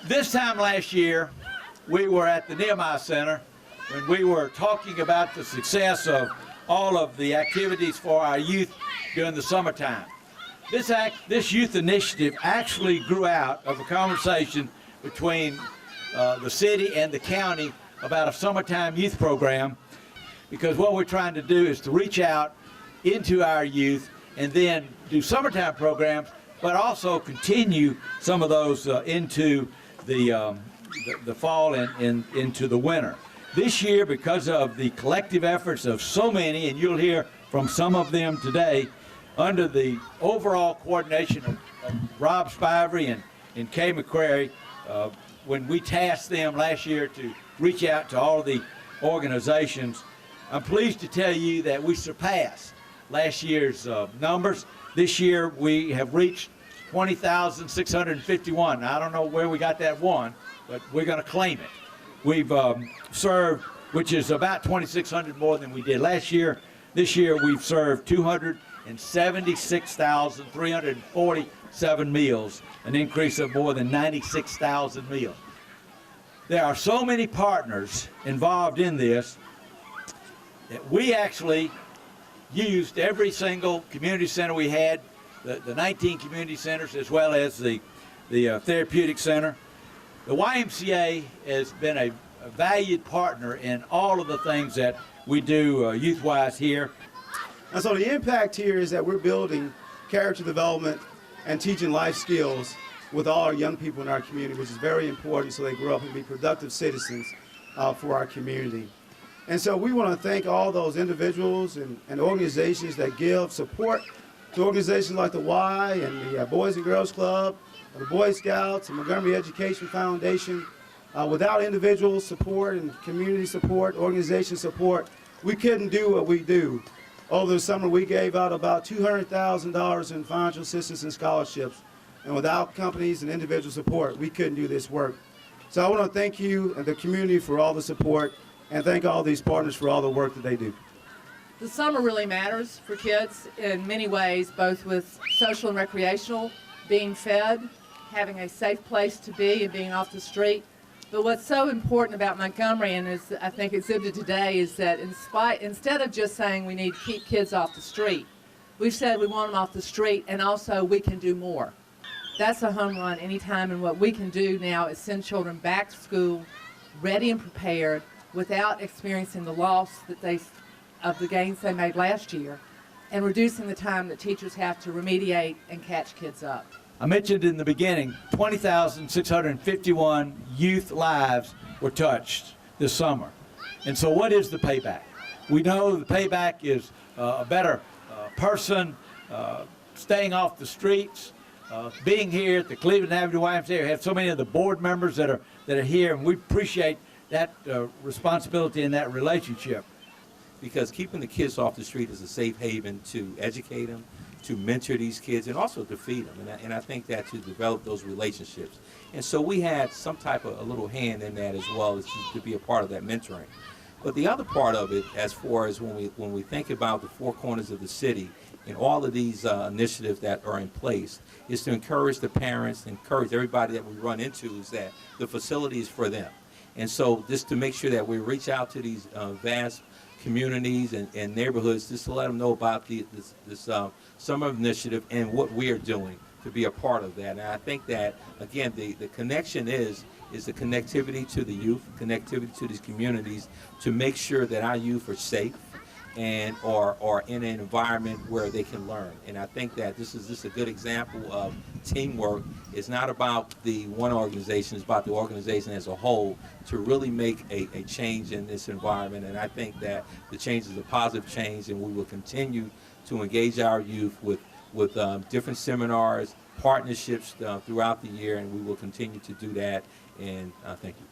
This time last year, we were at the Nehemiah Center when we were talking about the success of all of the activities for our youth during the summertime. This youth initiative actually grew out of a conversation between the city and the county about a summertime youth program, because what we're trying to do is to reach out into our youth and then do summertime programs, but also continue some of those into the fall and into the winter. This year, because of the collective efforts of so many, and you'll hear from some of them today, under the overall coordination of Rob Spivery and Kay McCreery, when we tasked them last year to reach out to all of the organizations, I'm pleased to tell you that we surpassed last year's numbers. This year we have reached 20,651. I don't know where we got that one, but we're going to claim it. We've served, which is about 2,600 more than we did last year. This year we've served 276,347 meals, an increase of more than 96,000 meals. There are so many partners involved in this that we actually used every single community center we had, the 19 community centers, as well as the therapeutic center. The YMCA has been a valued partner in all of the things that we do youth-wise here. And so the impact here is that we're building character development and teaching life skills with all our young people in our community, which is very important so they grow up and be productive citizens for our community. And so we want to thank all those individuals and organizations that give support to organizations like the Y and the Boys and Girls Club, the Boy Scouts, and Montgomery Education Foundation. Without individual support and community support, organization support, we couldn't do what we do. Over the summer, we gave out about $200,000 in financial assistance and scholarships. And without companies and individual support, we couldn't do this work. So I want to thank you and the community for all the support, and thank all these partners for all the work that they do. The summer really matters for kids in many ways, both with social and recreational, being fed, having a safe place to be, and being off the street. But what's so important about Montgomery, and is I think exhibited today, is that instead of just saying we need to keep kids off the street, we've said we want them off the street, and also we can do more. That's a home run anytime, and what we can do now is send children back to school ready and prepared without experiencing the loss of the gains they made last year, and reducing the time that teachers have to remediate and catch kids up. I mentioned in the beginning, 20,651 youth lives were touched this summer. And so what is the payback? We know the payback is a better person, staying off the streets, being here at the Cleveland Avenue YMCA. We have so many of the board members that are here, and we appreciate that responsibility and that relationship. Because keeping the kids off the street is a safe haven to educate them, to mentor these kids, and also to feed them. And I think that to develop those relationships. And so we had some type of a little hand in that as well, as to be a part of that mentoring. But the other part of it, as far as when we think about the four corners of the city and all of these initiatives that are in place, is to encourage the parents, encourage everybody that we run into, is that the facility is for them. And so just to make sure that we reach out to these vast communities and neighborhoods, just to let them know about this summer initiative and what we are doing to be a part of that. And I think that, again, the connection is the connectivity to the youth, connectivity to these communities, to make sure that our youth are safe and are in an environment where they can learn. And I think that this is just a good example of teamwork. It's not about the one organization, it's about the organization as a whole to really make a change in this environment. And I think that the change is a positive change, and we will continue to engage our youth with different seminars, partnerships throughout the year, and we will continue to do that. And thank you.